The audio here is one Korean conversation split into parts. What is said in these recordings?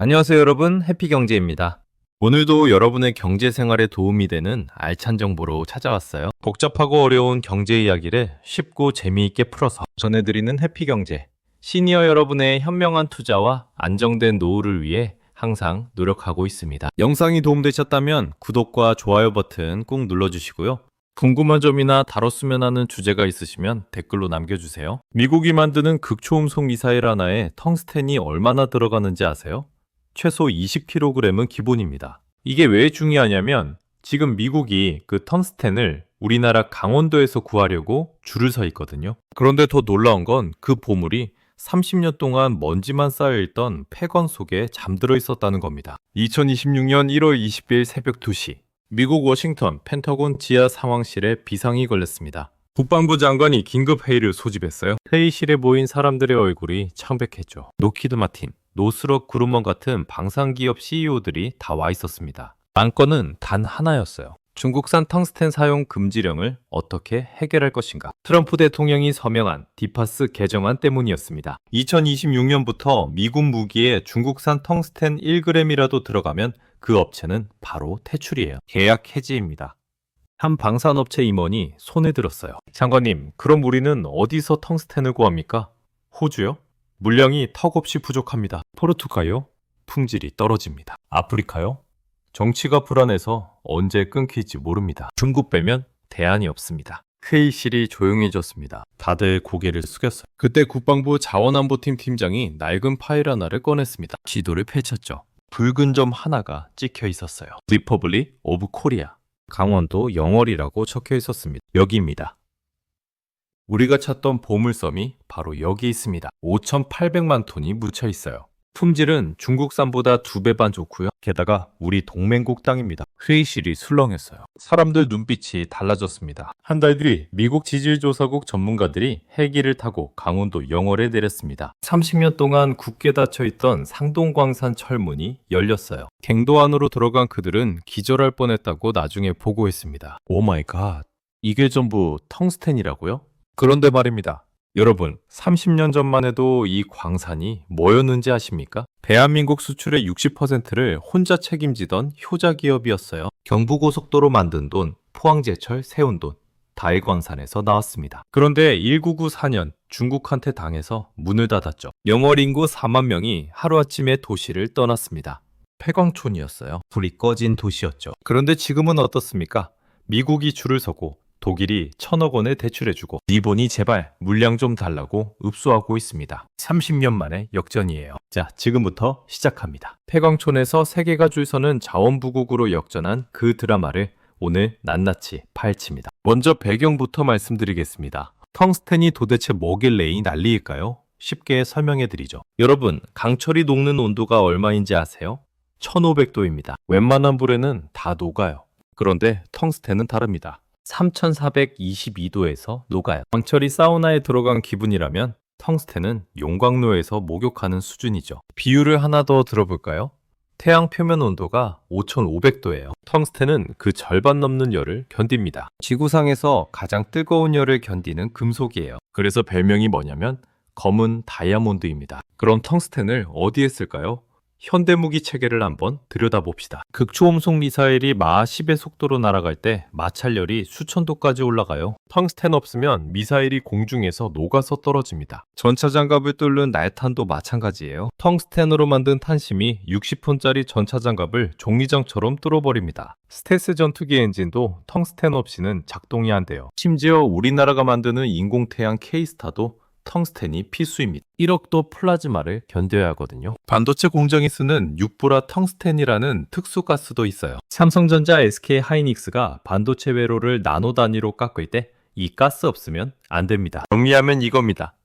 안녕하세요 여러분, 해피경제입니다. 오늘도 여러분의 경제생활에 도움이 되는 알찬 정보로 찾아왔어요. 복잡하고 어려운 경제 이야기를 쉽고 재미있게 풀어서 전해드리는 해피경제. 시니어 여러분의 현명한 투자와 안정된 노후를 위해 항상 노력하고 있습니다. 영상이 도움되셨다면 구독과 좋아요 버튼 꾹 눌러주시고요. 궁금한 점이나 다뤘으면 하는 주제가 있으시면 댓글로 남겨주세요. 미국이 만드는 극초음속 미사일 하나에 텅스텐이 얼마나 들어가는지 아세요? 최소 20kg은 기본입니다. 이게 왜 중요하냐면 지금 미국이 그 텅스텐을 우리나라 강원도에서 구하려고 줄을 서 있거든요. 그런데 더 놀라운 건 그 보물이 30년 동안 먼지만 쌓여있던 폐건 속에 잠들어 있었다는 겁니다. 2026년 1월 20일 새벽 2시 미국 워싱턴 펜터곤 지하 상황실에 비상이 걸렸습니다. 국방부 장관이 긴급 회의를 소집했어요. 회의실에 모인 사람들의 얼굴이 창백했죠. 로키드 마틴, 노스럽 그루먼 같은 방산기업 CEO들이 다 와 있었습니다. 안건은 단 하나였어요. 중국산 텅스텐 사용 금지령을 어떻게 해결할 것인가. 트럼프 대통령이 서명한 디파스 개정안 때문이었습니다. 2026년부터 미군 무기에 중국산 텅스텐 1g이라도 들어가면 그 업체는 바로 퇴출이에요. 계약 해지입니다. 한 방산업체 임원이 손에 들었어요. 장관님, 그럼 우리는 어디서 텅스텐을 구합니까? 호주요? 물량이 턱없이 부족합니다. 포르투갈요? 품질이 떨어집니다. 아프리카요? 정치가 불안해서 언제 끊길지 모릅니다. 중국 빼면 대안이 없습니다. 회의실이 조용해졌습니다. 다들 고개를 숙였어요. 그때 국방부 자원안보팀 팀장이 낡은 파일 하나를 꺼냈습니다. 지도를 펼쳤죠. 붉은 점 하나가 찍혀 있었어요. 리퍼블릭 오브 코리아. 강원도 영월이라고 적혀 있었습니다. 여기입니다. 우리가 찾던 보물섬이 바로 여기 있습니다. 5,800만 톤이 묻혀 있어요. 품질은 중국산보다 2배 반 좋고요. 게다가 우리 동맹국 땅입니다. 회의실이 술렁했어요. 사람들 눈빛이 달라졌습니다. 한 달 뒤 미국 지질조사국 전문가들이 헬기를 타고 강원도 영월에 내렸습니다. 30년 동안 굳게 닫혀있던 상동광산 철문이 열렸어요. 갱도 안으로 들어간 그들은 기절할 뻔했다고 나중에 보고했습니다. 오 마이 갓, 이게 전부 텅스텐이라고요? 그런데 말입니다. 여러분, 30년 전만 해도 이 광산이 뭐였는지 아십니까? 대한민국 수출의 60%를 혼자 책임지던 효자 기업이었어요. 경부고속도로 만든 돈, 포항제철 세운 돈, 다일광산에서 나왔습니다. 그런데 1994년 중국한테 당해서 문을 닫았죠. 영월 인구 4만 명이 하루아침에 도시를 떠났습니다. 폐광촌이었어요. 불이 꺼진 도시였죠. 그런데 지금은 어떻습니까? 미국이 줄을 서고 독일이 1,000억 원을 대출해주고 일본이 제발 물량 좀 달라고 읍소하고 있습니다. 30년 만에 역전이에요. 자, 지금부터 시작합니다. 폐광촌에서 세계가 줄 서는 자원부국으로 역전한 그 드라마를 오늘 낱낱이 파헤칩니다. 먼저 배경부터 말씀드리겠습니다. 텅스텐이 도대체 뭐길래 이 난리일까요? 쉽게 설명해드리죠. 여러분, 강철이 녹는 온도가 얼마인지 아세요? 1500도입니다. 웬만한 불에는 다 녹아요. 그런데 텅스텐은 다릅니다. 3422도에서 녹아요. 강철이 사우나에 들어간 기분이라면 텅스텐은 용광로에서 목욕하는 수준이죠. 비유를 하나 더 들어볼까요? 태양 표면 온도가 5500도예요. 텅스텐은 그 절반 넘는 열을 견딥니다. 지구상에서 가장 뜨거운 열을 견디는 금속이에요. 그래서 별명이 뭐냐면 검은 다이아몬드입니다. 그럼 텅스텐을 어디에 쓸까요? 현대무기 체계를 한번 들여다봅시다. 극초음속 미사일이 마하 10의 속도로 날아갈 때 마찰열이 수천도까지 올라가요. 텅스텐 없으면 미사일이 공중에서 녹아서 떨어집니다. 전차장갑을 뚫는 날탄도 마찬가지예요. 텅스텐으로 만든 탄심이 60톤짜리 전차장갑을 종이장처럼 뚫어버립니다. 스텔스 전투기 엔진도 텅스텐 없이는 작동이 안 돼요. 심지어 우리나라가 만드는 인공태양 K스타도 텅스텐이 필수입니다. 1억도 플라즈마를 견뎌야 하거든요. 반도체 공정이 쓰는 육보라 텅스텐이라는 특수가스도 있어요. 삼성전자, SK 하이닉스가 반도체 회로를 나노 단위로 깎을 때 이 가스 없으면 안 됩니다. 정리하면 이겁니다.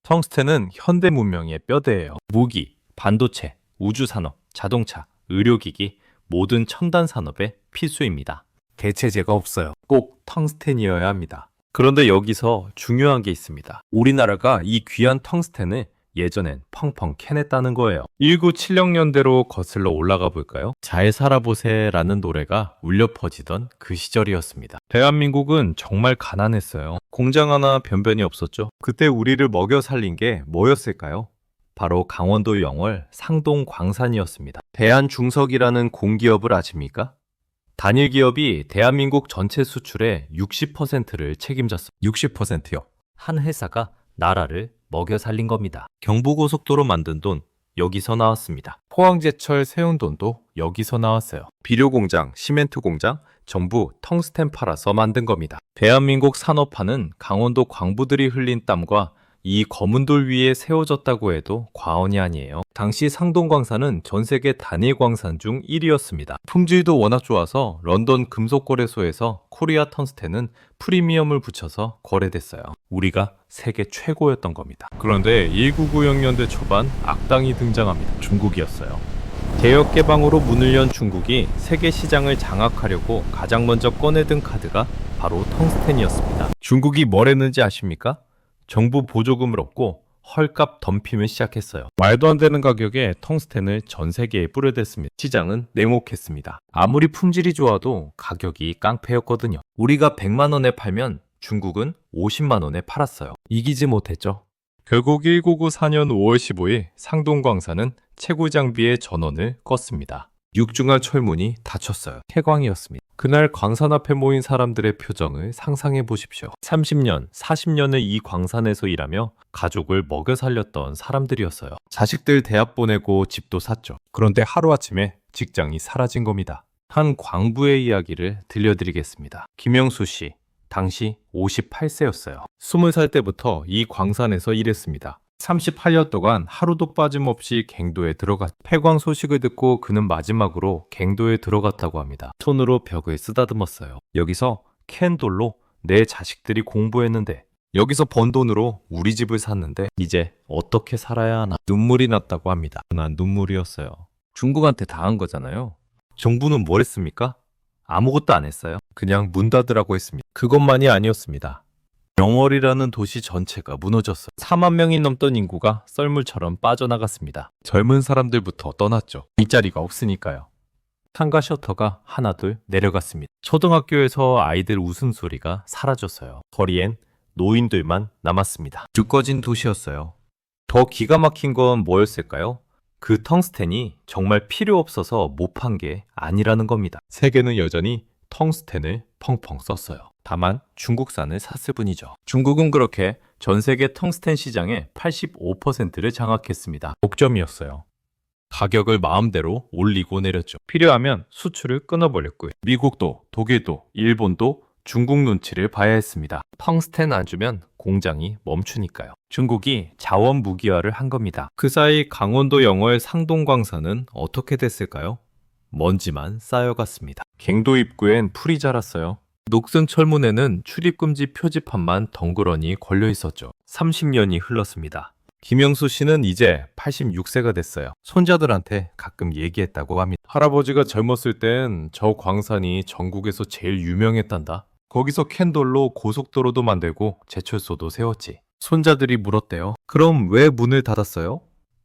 텅스텐은 현대 문명의 뼈대예요. 무기, 반도체, 우주산업, 자동차, 의료기기, 모든 첨단 산업의 필수입니다. 대체제가 없어요. 꼭 텅스텐이어야 합니다. 그런데 여기서 중요한 게 있습니다. 우리나라가 이 귀한 텅스텐을 예전엔 펑펑 캐냈다는 거예요. 1970년대로 거슬러 올라가 볼까요? 잘 살아보세 라는 노래가 울려 퍼지던 그 시절이었습니다. 대한민국은 정말 가난했어요. 공장 하나 변변히 없었죠. 그때 우리를 먹여 살린 게 뭐였을까요? 바로 강원도 영월 상동광산이었습니다. 대한중석이라는 공기업을 아십니까? 단일 기업이 대한민국 전체 수출의 60%를 책임졌습니다. 60%요. 한 회사가 나라를 먹여 살린 겁니다. 경부고속도로 만든 돈 여기서 나왔습니다. 포항제철 세운 돈도 여기서 나왔어요. 비료공장, 시멘트 공장 전부 텅스텐 팔아서 만든 겁니다. 대한민국 산업화는 강원도 광부들이 흘린 땀과 이 검은 돌 위에 세워졌다고 해도 과언이 아니에요. 당시 상동광산은 전 세계 단일 광산 중 1위였습니다. 품질도 워낙 좋아서 런던 금속거래소에서 코리아 텅스텐은 프리미엄을 붙여서 거래됐어요. 우리가 세계 최고였던 겁니다. 그런데 1990년대 초반 악당이 등장합니다. 중국이었어요. 개혁 개방으로 문을 연 중국이 세계 시장을 장악하려고 가장 먼저 꺼내든 카드가 바로 텅스텐이었습니다. 중국이 뭘 했는지 아십니까? 정부 보조금을 얻고 헐값 덤핑을 시작했어요. 말도 안 되는 가격에 텅스텐을 전 세계에 뿌려댔습니다. 시장은 냉혹했습니다. 아무리 품질이 좋아도 가격이 깡패였거든요. 우리가 100만 원에 팔면 중국은 50만 원에 팔았어요. 이기지 못했죠. 결국 1994년 5월 15일 상동광산은 채굴 장비의 전원을 껐습니다. 육중한 철문이 닫혔어요. 폐광이었습니다. 그날 광산 앞에 모인 사람들의 표정을 상상해 보십시오. 30년, 40년을 이 광산에서 일하며 가족을 먹여 살렸던 사람들이었어요. 자식들 대학 보내고 집도 샀죠. 그런데 하루아침에 직장이 사라진 겁니다. 한 광부의 이야기를 들려드리겠습니다. 김영수 씨, 당시 58세였어요. 20살 때부터 이 광산에서 일했습니다. 38년 동안 하루도 빠짐없이 갱도에 들어갔. 폐광 소식을 듣고 그는 마지막으로 갱도에 들어갔다고 합니다. 손으로 벽을 쓰다듬었어요. 여기서 캔돌로 내 자식들이 공부했는데, 여기서 번 돈으로 우리 집을 샀는데 이제 어떻게 살아야 하나. 눈물이 났다고 합니다. 난 눈물이었어요. 중국한테 당한 거잖아요. 정부는 뭘 했습니까? 아무것도 안 했어요. 그냥 문 닫으라고 했습니다. 그것만이 아니었습니다. 영월이라는 도시 전체가 무너졌어요. 4만 명이 넘던 인구가 썰물처럼 빠져나갔습니다. 젊은 사람들부터 떠났죠. 일자리가 없으니까요. 상가 셔터가 하나둘 내려갔습니다. 초등학교에서 아이들 웃음소리가 사라졌어요. 거리엔 노인들만 남았습니다. 죽 꺼진 도시였어요. 더 기가 막힌 건 뭐였을까요? 그 텅스텐이 정말 필요 없어서 못 판 게 아니라는 겁니다. 세계는 여전히 텅스텐을 펑펑 썼어요. 다만 중국산을 샀을 뿐이죠. 중국은 그렇게 전 세계 텅스텐 시장의 85%를 장악했습니다. 독점이었어요. 가격을 마음대로 올리고 내렸죠. 필요하면 수출을 끊어버렸고요. 미국도, 독일도, 일본도 중국 눈치를 봐야 했습니다. 텅스텐 안 주면 공장이 멈추니까요. 중국이 자원 무기화를 한 겁니다. 그 사이 강원도 영월 상동광산은 어떻게 됐을까요? 먼지만 쌓여갔습니다. 갱도 입구엔 풀이 자랐어요. 녹슨 철문에는 출입금지 표지판만 덩그러니 걸려 있었죠. 30년이 흘렀습니다. 김영수 씨는 이제 86세가 됐어요. 손자들한테 가끔 얘기했다고 합니다. 할아버지가 젊었을 땐 저 광산이 전국에서 제일 유명했단다. 거기서 캔돌로 고속도로도 만들고 제철소도 세웠지. 손자들이 물었대요. 그럼 왜 문을 닫았어요?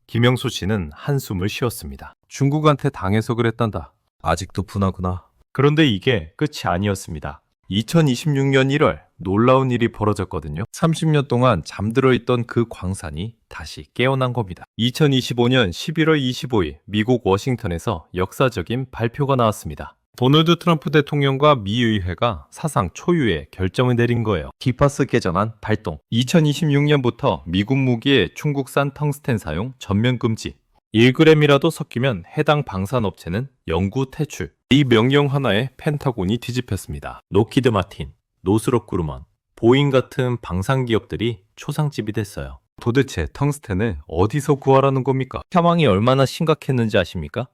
김영수 씨는 한숨을 쉬었습니다. 중국한테 당해서 그랬단다. 아직도 분하구나. 그런데 이게 끝이 아니었습니다. 2026년 1월 놀라운 일이 벌어졌거든요. 30년 동안 잠들어 있던 그 광산이 다시 깨어난 겁니다. 2025년 11월 25일 미국 워싱턴에서 역사적인 발표가 나왔습니다. 도널드 트럼프 대통령과 미 의회가 사상 초유의 결정을 내린 거예요. 기파스 개전안 발동. 2026년부터 미국 무기의 중국산 텅스텐 사용 전면 금지. 1g이라도 섞이면 해당 방산업체는 영구 퇴출. 이 명령 하나에 펜타곤이 뒤집혔습니다. 로키드 마틴, 노스롭 그루먼, 보잉 같은 방산 기업들이 초상집이 됐어요. 도대체 텅스텐을 어디서 구하라는 겁니까? 상황이 얼마나 심각했는지 아십니까?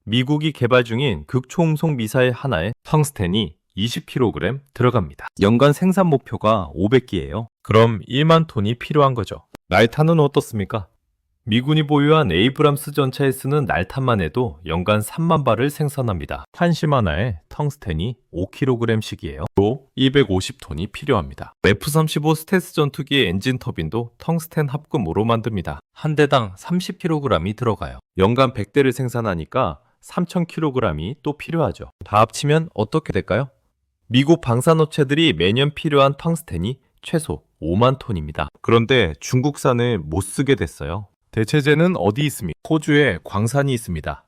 미국이 개발 중인 극초음속 미사일 하나에 텅스텐이 20kg 들어갑니다. 연간 생산 목표가 500기예요. 그럼 1만 톤이 필요한 거죠. 날탄은 어떻습니까? 미군이 보유한 에이브람스 전차에 쓰는 날탄만 해도 연간 3만 발을 생산합니다. 탄심 하나에 텅스텐이 5kg씩이에요. 또 250톤이 필요합니다. F-35 스텔스 전투기의 엔진 터빈도 텅스텐 합금으로 만듭니다. 한 대당 30kg이 들어가요. 연간 100대를 생산하니까 3000kg이 또 필요하죠. 다 합치면 어떻게 될까요? 미국 방산업체들이 매년 필요한 텅스텐이 최소 5만 톤입니다. 그런데 중국산을 못 쓰게 됐어요. 대체제는 어디 있습니까? 호주에 광산이 있습니다.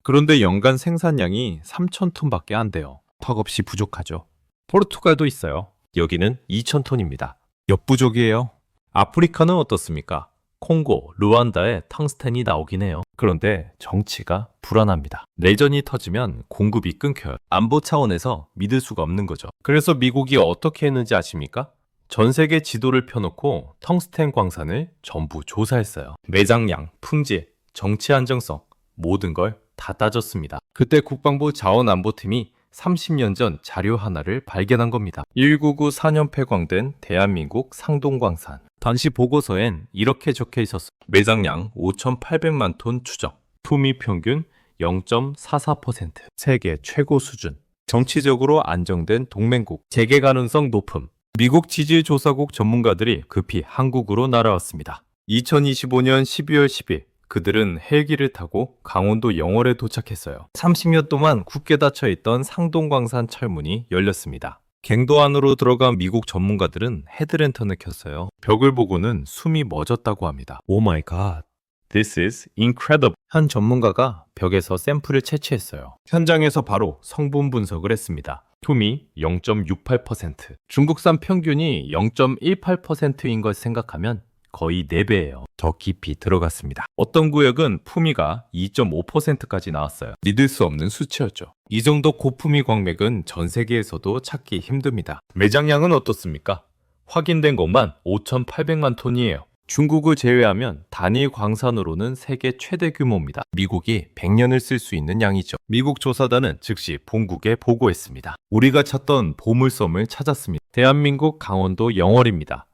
그런데 연간 생산량이 3,000톤밖에 안 돼요. 턱없이 부족하죠. 포르투갈도 있어요. 여기는 2,000톤입니다. 역부족이에요. 아프리카는 어떻습니까? 콩고, 루안다에 텅스텐이 나오긴 해요. 그런데 정치가 불안합니다. 내전이 터지면 공급이 끊겨요. 안보 차원에서 믿을 수가 없는 거죠. 그래서 미국이 어떻게 했는지 아십니까? 전 세계 지도를 펴놓고 텅스텐 광산을 전부 조사했어요. 매장량, 품질, 정치 안정성, 모든 걸 다 따졌습니다. 그때 국방부 자원안보팀이 30년 전 자료 하나를 발견한 겁니다. 1999 4년 폐광된 대한민국 상동광산. 당시 보고서엔 이렇게 적혀 있었어요. 매장량 5,800만 톤 추정. 품위 평균 0.44%. 세계 최고 수준. 정치적으로 안정된 동맹국. 재개 가능성 높음. 미국 지질조사국 전문가들이 급히 한국으로 날아왔습니다. 2025년 12월 10일 그들은 헬기를 타고 강원도 영월에 도착했어요. 30년 동안 굳게 닫혀있던 상동광산 철문이 열렸습니다. 갱도 안으로 들어간 미국 전문가들은 헤드랜턴을 켰어요. 벽을 보고는 숨이 멎었다고 합니다. 오 마이 갓. This is incredible. 한 전문가가 벽에서 샘플을 채취했어요. 현장에서 바로 성분 분석을 했습니다. 품이 0.68%, 중국산 평균이 0.18%인 걸 생각하면 거의 4배예요. 더 깊이 들어갔습니다. 어떤 구역은 품위가 2.5%까지 나왔어요. 믿을 수 없는 수치였죠. 이 정도 고품위 광맥은 전 세계에서도 찾기 힘듭니다. 매장량은 어떻습니까? 확인된 것만 5,800만 톤이에요. 중국을 제외하면 단일 광산으로는 세계 최대 규모입니다. 미국이 100년을 쓸 수 있는 양이죠. 미국 조사단은 즉시 본국에 보고했습니다. 우리가 찾던 보물섬을 찾았습니다. 대한민국 강원도 영월입니다.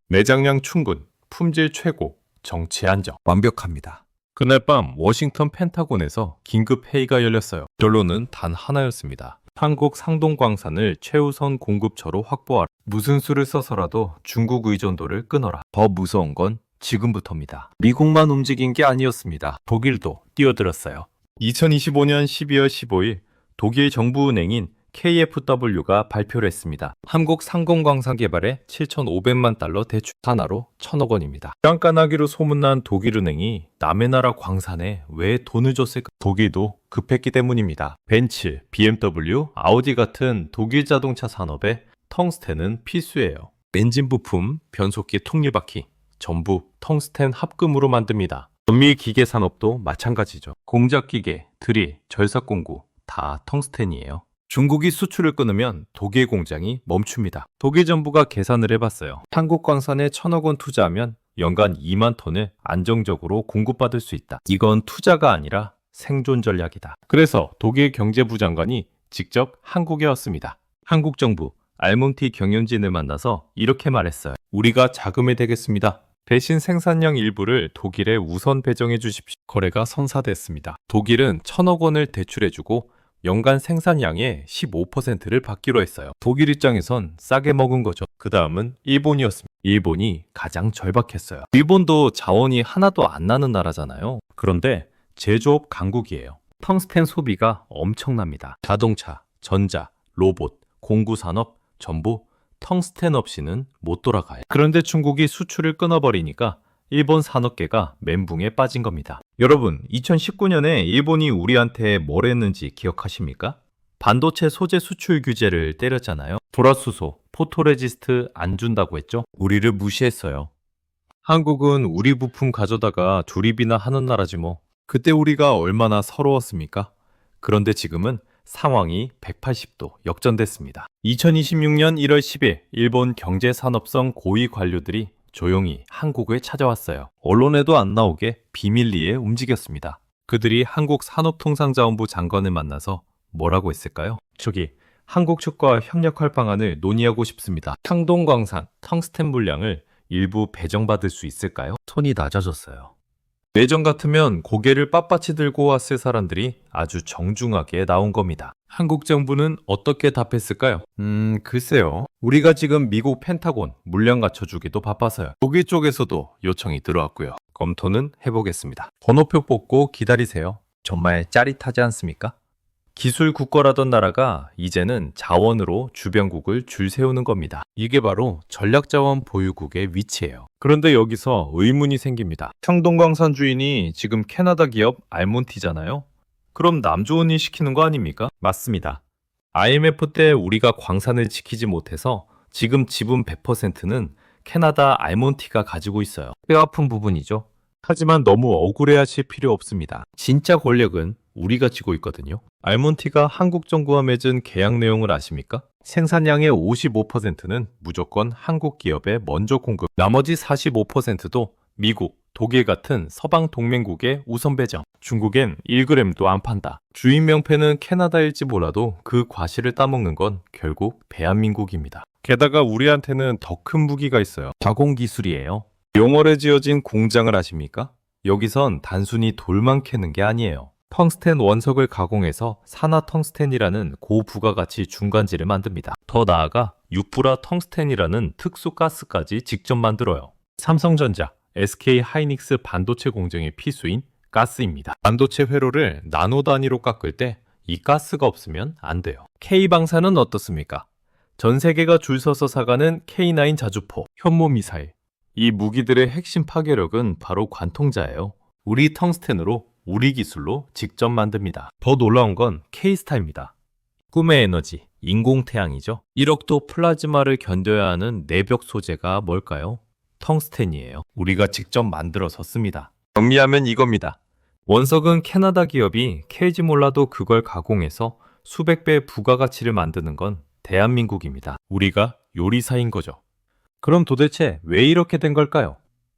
매장량 충분, 품질 최고, 정치 안정 완벽합니다. 그날 밤 워싱턴 펜타곤에서 긴급 회의가 열렸어요. 결론은 단 하나였습니다. 한국 상동광산을 최우선 공급처로 확보하라. 무슨 수를 써서라도 중국 의존도를 끊어라. 더 무서운 건 지금부터입니다. 미국만 움직인 게 아니었습니다. 독일도 뛰어들었어요. 2025년 12월 15일 독일 정부은행인 KfW가 발표를 했습니다. 한국 상공광산 개발에 7,500만 달러 대출, 하나로 1,000억 원입니다. 짱까나기로 소문난 독일은행이 남의 나라 광산에 왜 돈을 줬을까? 독일도 급했기 때문입니다. 벤츠, BMW, 아우디 같은 독일 자동차 산업에 텅스텐은 필수예요. 엔진 부품, 변속기 통일바퀴 전부 텅스텐 합금으로 만듭니다. 전미 기계 산업도 마찬가지죠. 공작기계, 드릴, 절삭공구 다 텅스텐이에요. 중국이 수출을 끊으면 독일 공장이 멈춥니다. 독일 정부가 계산을 해봤어요. 한국 광산에 1,000억 원 투자하면 연간 2만 톤을 안정적으로 공급받을 수 있다. 이건 투자가 아니라 생존 전략이다. 그래서 독일 경제부 장관이 직접 한국에 왔습니다. 한국 정부 알몬티 경영진을 만나서 이렇게 말했어요. 우리가 자금을 대겠습니다. 대신 생산량 일부를 독일에 우선 배정해 주십시오. 거래가 성사됐습니다. 독일은 1,000억 원을 대출해주고 연간 생산량의 15%를 받기로 했어요. 독일 입장에선 싸게 먹은 거죠. 그 다음은 일본이었습니다. 일본이 가장 절박했어요. 일본도 자원이 하나도 안 나는 나라잖아요. 그런데 제조업 강국이에요. 텅스텐 소비가 엄청납니다. 자동차, 전자, 로봇, 공구산업 전부 텅스텐 없이는 못 돌아가요. 그런데 중국이 수출을 끊어버리니까 일본 산업계가 멘붕에 빠진 겁니다. 여러분, 2019년에 일본이 우리한테 뭘 했는지 기억하십니까? 반도체 소재 수출 규제를 때렸잖아요. 불화수소, 포토레지스트 안 준다고 했죠? 우리를 무시했어요. 한국은 우리 부품 가져다가 조립이나 하는 나라지 뭐. 그때 우리가 얼마나 서러웠습니까? 그런데 지금은 상황이 180도 역전됐습니다. 2026년 1월 10일 일본 경제산업성 고위 관료들이 조용히 한국을 찾아왔어요. 언론에도 안 나오게 비밀리에 움직였습니다. 그들이 한국 산업통상자원부 장관을 만나서 뭐라고 했을까요? 저기 한국 측과 협력할 방안을 논의하고 싶습니다. 상동광산, 텅스텐 물량을 일부 배정받을 수 있을까요? 톤이 낮아졌어요. 예전 같으면 고개를 빳빳이 들고 왔을 사람들이 아주 정중하게 나온 겁니다. 한국 정부는 어떻게 답했을까요? 글쎄요. 우리가 지금 미국 펜타곤 물량 갖춰주기도 바빠서요. 독일 쪽에서도 요청이 들어왔고요. 검토는 해보겠습니다. 번호표 뽑고 기다리세요. 정말 짜릿하지 않습니까? 기술 국가라던 나라가 이제는 자원으로 주변국을 줄 세우는 겁니다. 이게 바로 전략자원 보유국의 위치예요. 그런데 여기서 의문이 생깁니다. 청동광산 주인이 지금 캐나다 기업 알몬티잖아요. 그럼 남조원이 시키는 거 아닙니까? 맞습니다. IMF 때 우리가 광산을 지키지 못해서 지금 지분 100%는 캐나다 알몬티가 가지고 있어요. 뼈아픈 부분이죠. 하지만 너무 억울해하실 필요 없습니다. 진짜 권력은 우리가 쥐고 있거든요. 알몬티가 한국 정부와 맺은 계약 내용을 아십니까? 생산량의 55%는 무조건 한국 기업에 먼저 공급, 나머지 45%도 미국, 독일 같은 서방 동맹국에 우선 배정. 중국엔 1g도 안 판다. 주인 명패는 캐나다일지 몰라도 그 과실을 따먹는 건 결국 대한민국입니다. 게다가 우리한테는 더 큰 무기가 있어요. 가공 기술이에요. 용월에 지어진 공장을 아십니까? 여기선 단순히 돌만 캐는 게 아니에요. 텅스텐 원석을 가공해서 산화텅스텐이라는 고부가가치 중간재를 만듭니다. 더 나아가 육불화 텅스텐이라는 특수 가스까지 직접 만들어요. 삼성전자, SK 하이닉스 반도체 공정의 필수인 가스입니다. 반도체 회로를 나노 단위로 깎을 때 이 가스가 없으면 안 돼요. K방사는 어떻습니까? 전 세계가 줄 서서 사가는 K9 자주포, 현모미사일. 이 무기들의 핵심 파괴력은 바로 관통자예요. 우리 텅스텐으로 우리 기술로 직접 만듭니다. 더 놀라운 건 K스타입니다. 꿈의 에너지, 인공태양이죠. 1억도 플라즈마를 견뎌야 하는 내벽 소재가 뭘까요? 텅스텐이에요. 우리가 직접 만들어서 씁니다. 정리하면 이겁니다. 원석은 캐나다 기업이 캐지 몰라도 그걸 가공해서 수백 배의 부가가치를 만드는 건 대한민국입니다. 우리가 요리사인 거죠. 그럼 도대체 왜 이렇게 된 걸까요?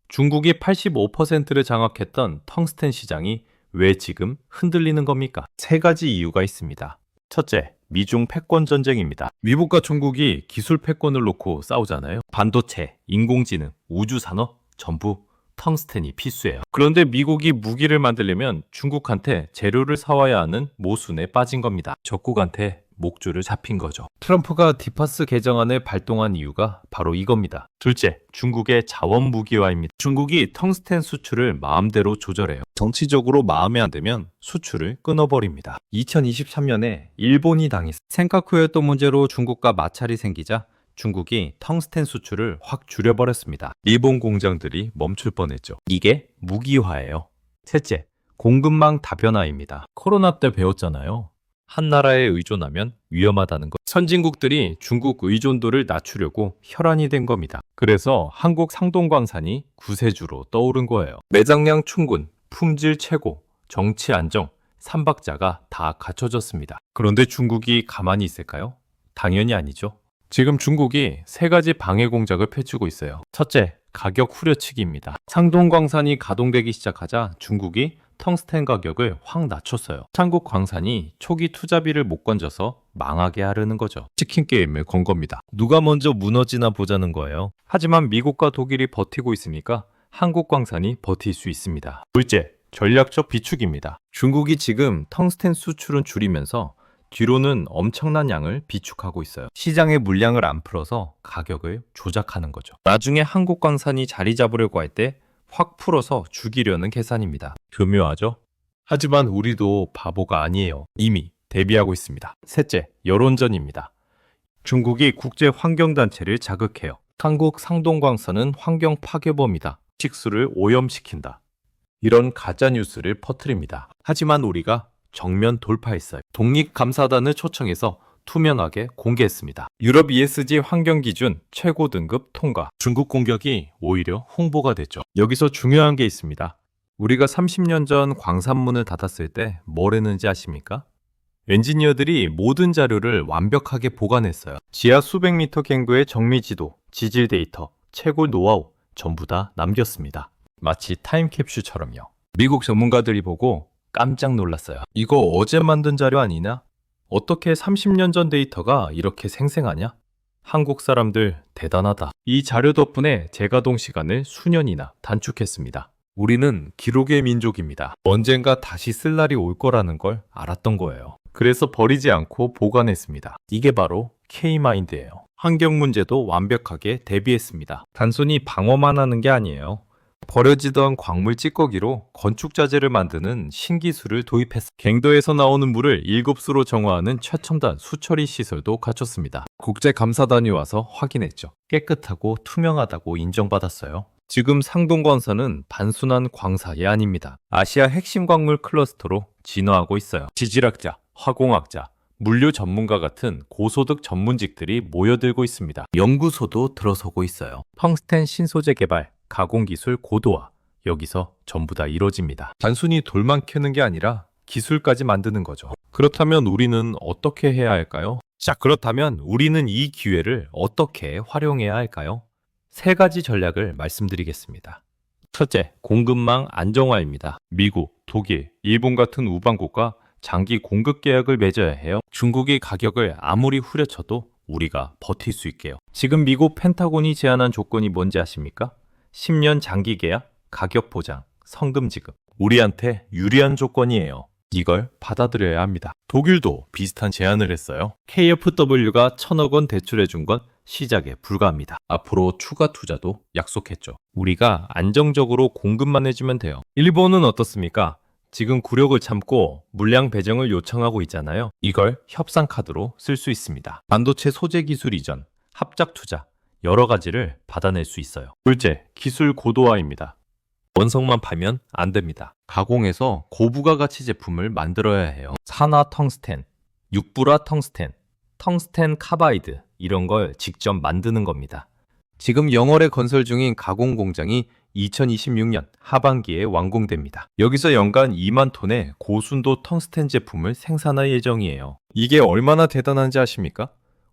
중국이 85%를 장악했던 텅스텐 시장이 왜 지금 흔들리는 겁니까? 세 가지 이유가 있습니다. 첫째, 미중 패권 전쟁입니다. 미국과 중국이 기술 패권을 놓고 싸우잖아요. 반도체, 인공지능, 우주산업 전부 텅스텐이 필수예요. 그런데 미국이 무기를 만들려면 중국한테 재료를 사와야 하는 모순에 빠진 겁니다. 적국한테 목줄을 잡힌 거죠. 트럼프가 디파스 개정안을 발동한 이유가 바로 이겁니다. 둘째, 중국의 자원 무기화입니다. 중국이 텅스텐 수출을 마음대로 조절해요. 정치적으로 마음에 안 들면 수출을 끊어버립니다. 2023년에 일본이 당했어요. 생카쿠였던 문제로 중국과 마찰이 생기자 중국이 텅스텐 수출을 확 줄여버렸습니다. 일본 공장들이 멈출 뻔했죠. 이게 무기화예요. 셋째, 공급망 다변화입니다. 코로나 때 배웠잖아요. 한 나라에 의존하면 위험하다는 것. 선진국들이 중국 의존도를 낮추려고 혈안이 된 겁니다. 그래서 한국 상동광산이 구세주로 떠오른 거예요. 매장량 충분, 품질 최고, 정치 안정, 삼박자가 다 갖춰졌습니다. 그런데 중국이 가만히 있을까요? 당연히 아니죠. 지금 중국이 세 가지 방해 공작을 펼치고 있어요. 첫째, 가격 후려치기입니다. 상동광산이 가동되기 시작하자 중국이 텅스텐 가격을 확 낮췄어요. 한국 광산이 초기 투자비를 못 건져서 망하게 하려는 거죠. 치킨 게임을 건 겁니다. 누가 먼저 무너지나 보자는 거예요. 하지만 미국과 독일이 버티고 있으니까 한국 광산이 버틸 수 있습니다. 둘째, 전략적 비축입니다. 중국이 지금 텅스텐 수출은 줄이면서 뒤로는 엄청난 양을 비축하고 있어요. 시장의 물량을 안 풀어서 가격을 조작하는 거죠. 나중에 한국 광산이 자리 잡으려고 할 때 확 풀어서 죽이려는 계산입니다. 교묘하죠? 하지만 우리도 바보가 아니에요. 이미 대비하고 있습니다. 셋째, 여론전입니다. 중국이 국제환경단체를 자극해요. 한국 상동광산은 환경 파괴범이다. 식수를 오염시킨다. 이런 가짜뉴스를 퍼뜨립니다. 하지만 우리가 정면 돌파했어요. 독립감사단을 초청해서 투명하게 공개했습니다. 유럽 ESG 환경기준 최고 등급 통과. 중국 공격이 오히려 홍보가 됐죠. 여기서 중요한 게 있습니다. 우리가 30년 전 광산문을 닫았을 때 뭘 했는지 아십니까? 엔지니어들이 모든 자료를 완벽하게 보관했어요. 지하 수백 미터 갱도의 정밀지도, 지질 데이터, 채굴 노하우 전부 다 남겼습니다. 마치 타임캡슐처럼요. 미국 전문가들이 보고 깜짝 놀랐어요. 이거 어제 만든 자료 아니냐? 어떻게 30년 전 데이터가 이렇게 생생하냐? 한국 사람들 대단하다. 이 자료 덕분에 재가동 시간을 수년이나 단축했습니다. 우리는 기록의 민족입니다. 언젠가 다시 쓸 날이 올 거라는 걸 알았던 거예요. 그래서 버리지 않고 보관했습니다. 이게 바로 K마인드예요. 환경 문제도 완벽하게 대비했습니다. 단순히 방어만 하는 게 아니에요. 버려지던 광물 찌꺼기로 건축자재를 만드는 신기술을 도입했습니다. 갱도에서 나오는 물을 7수로 정화하는 최첨단 수처리 시설도 갖췄습니다. 국제감사단이 와서 확인했죠. 깨끗하고 투명하다고 인정받았어요. 지금 상동광산은 단순한 광산이 아닙니다. 아시아 핵심 광물 클러스터로 진화하고 있어요. 지질학자, 화공학자, 물류 전문가 같은 고소득 전문직들이 모여들고 있습니다. 연구소도 들어서고 있어요. 텅스텐 신소재 개발, 가공기술 고도화, 여기서 전부 다 이루어집니다. 단순히 돌만 캐는 게 아니라 기술까지 만드는 거죠. 그렇다면 우리는 어떻게 해야 할까요? 자, 그렇다면 우리는 이 기회를 어떻게 활용해야 할까요? 3가지 전략을 말씀드리겠습니다. 첫째, 공급망 안정화입니다. 미국, 독일, 일본 같은 우방국과 장기 공급 계약을 맺어야 해요. 중국이 가격을 아무리 후려쳐도 우리가 버틸 수 있게요. 지금 미국 펜타곤이 제안한 조건이 뭔지 아십니까? 10년 장기 계약, 가격 보장, 성금 지급. 우리한테 유리한 조건이에요. 이걸 받아들여야 합니다. 독일도 비슷한 제안을 했어요. KFW가 1,000억 원 대출해준 건 시작에 불과합니다. 앞으로 추가 투자도 약속했죠. 우리가 안정적으로 공급만 해주면 돼요. 일본은 어떻습니까? 지금 굴욕을 참고 물량 배정을 요청하고 있잖아요. 이걸 협상 카드로 쓸 수 있습니다. 반도체 소재 기술 이전, 합작 투자, 여러 가지를 받아낼 수 있어요. 둘째, 기술 고도화입니다. 원석만 팔면 안 됩니다. 가공해서 고부가가치 제품을 만들어야 해요. 산화 텅스텐, 육불화 텅스텐, 텅스텐 카바이드 이런 걸 직접 만드는 겁니다. 지금 영월에 건설 중인 가공 공장이 2026년 하반기에 완공됩니다. 여기서 연간 2만 톤의 고순도 텅스텐 제품을 생산할 예정이에요. 이게 얼마나 대단한지 아십니까?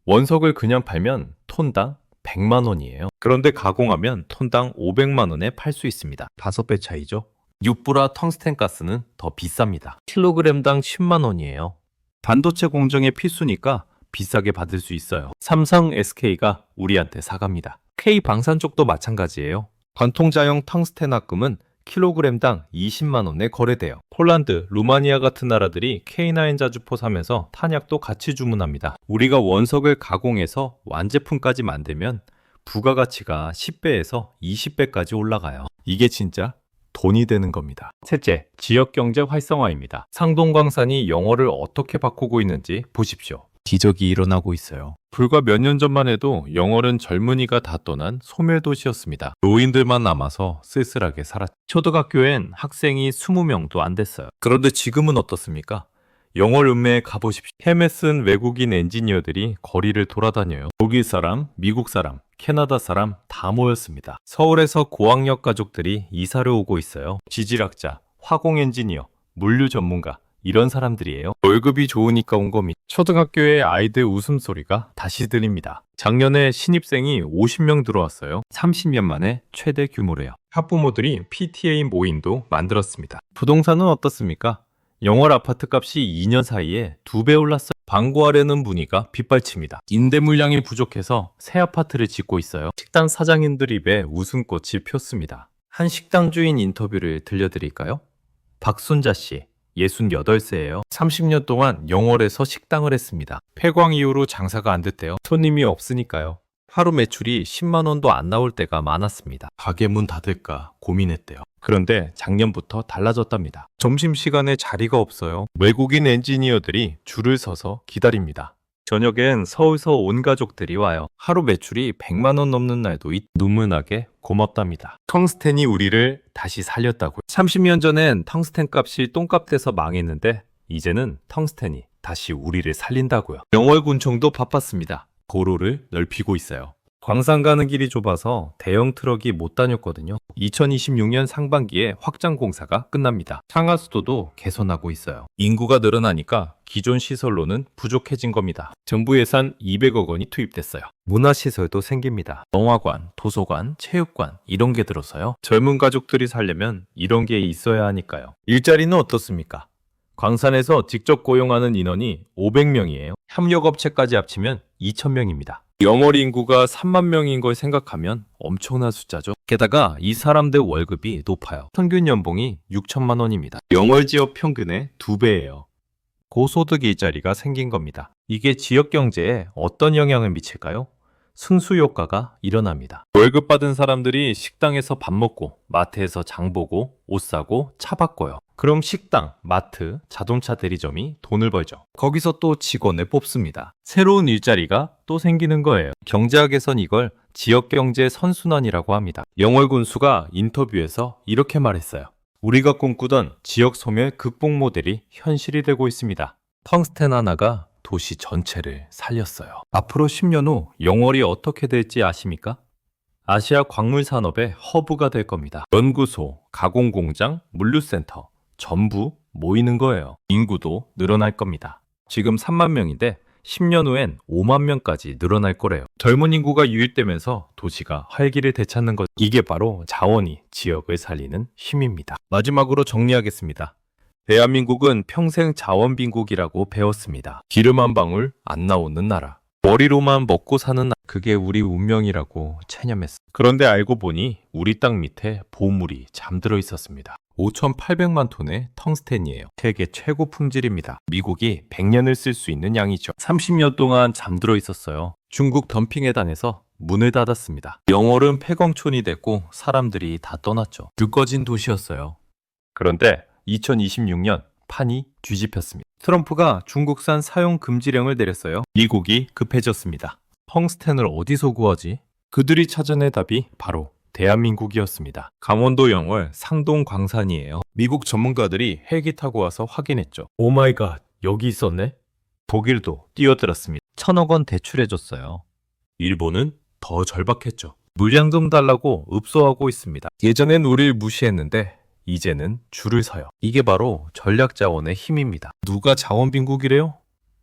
원석을 그냥 팔면 톤당 100만 원이에요. 그런데 가공하면 톤당 500만 원에 팔 수 있습니다. 5배 차이죠. 육불화 텅스텐 가스는 더 비쌉니다. 킬로그램당 10만 원이에요. 반도체 공정에 필수니까 비싸게 받을 수 있어요. 삼성 SK가 우리한테 사갑니다. K방산 쪽도 마찬가지예요. 관통자용 텅스텐 합금은 킬로그램당 20만 원에 거래돼요. 폴란드, 루마니아 같은 나라들이 K9 자주포 사면서 탄약도 같이 주문합니다. 우리가 원석을 가공해서 완제품까지 만들면 부가가치가 10배에서 20배까지 올라가요. 이게 진짜 돈이 되는 겁니다. 셋째, 지역경제 활성화입니다. 상동광산이 영어를 어떻게 바꾸고 있는지 보십시오. 기적이 일어나고 있어요. 불과 몇 년 전만 해도 영월은 젊은이가 다 떠난 소멸도시였습니다. 노인들만 남아서 쓸쓸하게 살았죠. 초등학교엔 학생이 20명도 안 됐어요. 그런데 지금은 어떻습니까? 영월 읍내에 가보십시오. 헬멧 쓴 외국인 엔지니어들이 거리를 돌아다녀요. 독일 사람, 미국 사람, 캐나다 사람 다 모였습니다. 서울에서 고학력 가족들이 이사를 오고 있어요. 지질학자, 화공 엔지니어, 물류 전문가, 이런 사람들이에요. 월급이 좋으니까 온 겁니다. 초등학교의 아이들 웃음소리가 다시 들립니다. 작년에 신입생이 50명 들어왔어요. 30년 만에 최대 규모래요. 학부모들이 PTA 모임도 만들었습니다. 부동산은 어떻습니까? 영월 아파트 값이 2년 사이에 2배 올랐어요. 방구하려는 문의가 빗발칩니다. 임대 물량이 부족해서 새 아파트를 짓고 있어요. 식당 사장님들 입에 웃음꽃이 폈습니다. 한 식당 주인 인터뷰를 들려드릴까요? 박순자 씨. 68세예요. 30년 동안 영월에서 식당을 했습니다. 폐광 이후로 장사가 안 됐대요. 손님이 없으니까요. 하루 매출이 10만 원도 안 나올 때가 많았습니다. 가게 문 닫을까 고민했대요. 그런데 작년부터 달라졌답니다. 점심시간에 자리가 없어요. 외국인 엔지니어들이 줄을 서서 기다립니다. 저녁엔 서울서 온 가족들이 와요. 하루 매출이 100만 원 넘는 날도 눈물 나게 고맙답니다. 텅스텐이 우리를 다시 살렸다고요. 30년 전엔 텅스텐 값이 똥값 돼서 망했는데 이제는 텅스텐이 다시 우리를 살린다고요. 영월군청도 바빴습니다. 도로를 넓히고 있어요. 광산 가는 길이 좁아서 대형 트럭이 못 다녔거든요. 2026년 상반기에 확장 공사가 끝납니다. 상하수도도 개선하고 있어요. 인구가 늘어나니까 기존 시설로는 부족해진 겁니다. 정부 예산 200억 원이 투입됐어요. 문화시설도 생깁니다. 영화관, 도서관, 체육관 이런 게 들어서요. 젊은 가족들이 살려면 이런 게 있어야 하니까요. 일자리는 어떻습니까? 광산에서 직접 고용하는 인원이 500명이에요. 협력업체까지 합치면 2,000명입니다. 영월 인구가 3만 명인 걸 생각하면 엄청난 숫자죠. 게다가 이 사람들 월급이 높아요. 평균 연봉이 6천만 원입니다. 영월 지역 평균의 2배예요. 고소득 일자리가 생긴 겁니다. 이게 지역 경제에 어떤 영향을 미칠까요? 승수 효과가 일어납니다. 월급 받은 사람들이 식당에서 밥 먹고 마트에서 장 보고 옷 사고 차 바꿔요. 그럼 식당, 마트, 자동차 대리점이 돈을 벌죠. 거기서 또 직원을 뽑습니다. 새로운 일자리가 또 생기는 거예요. 경제학에선 이걸 지역경제 선순환이라고 합니다. 영월 군수가 인터뷰에서 이렇게 말했어요. 우리가 꿈꾸던 지역 소멸 극복 모델이 현실이 되고 있습니다. 텅스텐 하나가 도시 전체를 살렸어요. 앞으로 10년 후 영월이 어떻게 될지 아십니까? 아시아 광물 산업의 허브가 될 겁니다. 연구소, 가공공장, 물류센터 전부 모이는 거예요. 인구도 늘어날 겁니다. 지금 3만 명인데 10년 후엔 5만 명까지 늘어날 거래요. 젊은 인구가 유입되면서 도시가 활기를 되찾는 것. 이게 바로 자원이 지역을 살리는 힘입니다. 마지막으로 정리하겠습니다. 대한민국은 평생 자원 빈국이라고 배웠습니다. 기름 한 방울 안 나오는 나라. 머리로만 먹고 사는 나라. 그게 우리 운명이라고 체념했어. 그런데 알고 보니 우리 땅 밑에 보물이 잠들어 있었습니다. 5,800만 톤의 텅스텐이에요. 세계 최고 품질입니다. 미국이 100년을 쓸 수 있는 양이죠. 30년 동안 잠들어 있었어요. 중국 덤핑에 당해서 문을 닫았습니다. 영월은 폐광촌이 됐고 사람들이 다 떠났죠. 불 꺼진 도시였어요. 그런데 2026년 판이 뒤집혔습니다. 트럼프가 중국산 사용 금지령을 내렸어요. 미국이 급해졌습니다. 텅스텐을 어디서 구하지? 그들이 찾아낸 답이 바로 대한민국이었습니다. 강원도 영월 상동 광산이에요. 미국 전문가들이 헬기 타고 와서 확인했죠. 오마이갓, 여기 있었네? 독일도 뛰어들었습니다. 1,000억 원 대출해줬어요. 일본은 더 절박했죠. 물량금 달라고 읍소하고 있습니다. 예전엔 우릴 무시했는데 이제는 줄을 서요. 이게 바로 전략자원의 힘입니다. 누가 자원빈국이래요?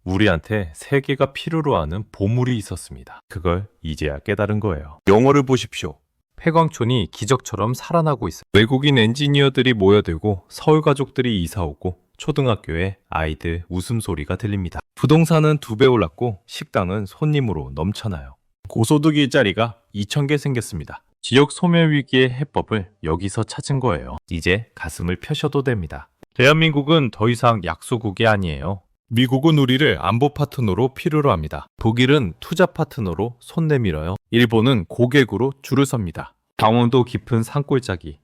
우리한테 세계가 필요로 하는 보물이 있었습니다. 그걸 이제야 깨달은 거예요. 영어를 보십시오. 폐광촌이 기적처럼 살아나고 있어요. 외국인 엔지니어들이 모여들고 서울 가족들이 이사오고 초등학교에 아이들 웃음소리가 들립니다. 부동산은 2배 올랐고 식당은 손님으로 넘쳐나요. 고소득 일자리가 2,000개 생겼습니다. 지역 소멸 위기의 해법을 여기서 찾은 거예요. 이제 가슴을 펴셔도 됩니다. 대한민국은 더 이상 약소국이 아니에요. 미국은 우리를 안보 파트너로 필요로 합니다. 독일은 투자 파트너로 손 내밀어요. 일본은 고객으로 줄을 섭니다. 강원도 깊은 산골짜기,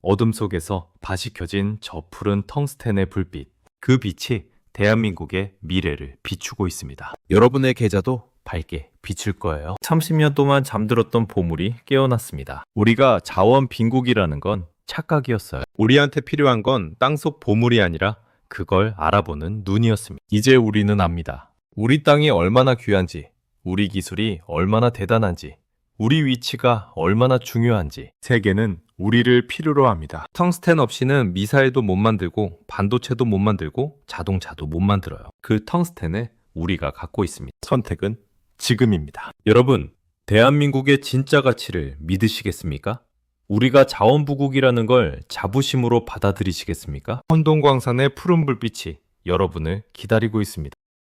어둠 속에서 다시 켜진 저 푸른 텅스텐의 불빛. 그 빛이 대한민국의 미래를 비추고 있습니다. 여러분의 계좌도 밝게 비출 거예요. 30년 동안 잠들었던 보물이 깨어났습니다. 우리가 자원 빈국이라는 건 착각이었어요. 우리한테 필요한 건 땅속 보물이 아니라 그걸 알아보는 눈이었습니다. 이제 우리는 압니다. 우리 땅이 얼마나 귀한지, 우리 기술이 얼마나 대단한지, 우리 위치가 얼마나 중요한지. 세계는 우리를 필요로 합니다. 텅스텐 없이는 미사일도 못 만들고 반도체도 못 만들고 자동차도 못 만들어요. 그 텅스텐을 우리가 갖고 있습니다. 선택은 지금입니다. 여러분, 대한민국의 진짜 가치를 믿으시겠습니까? 우리가 자원부국이라는 걸 자부심으로 받아들이시겠습니까? 혼동광산의 푸른 불빛이 여러분을 기다리고 있습니다.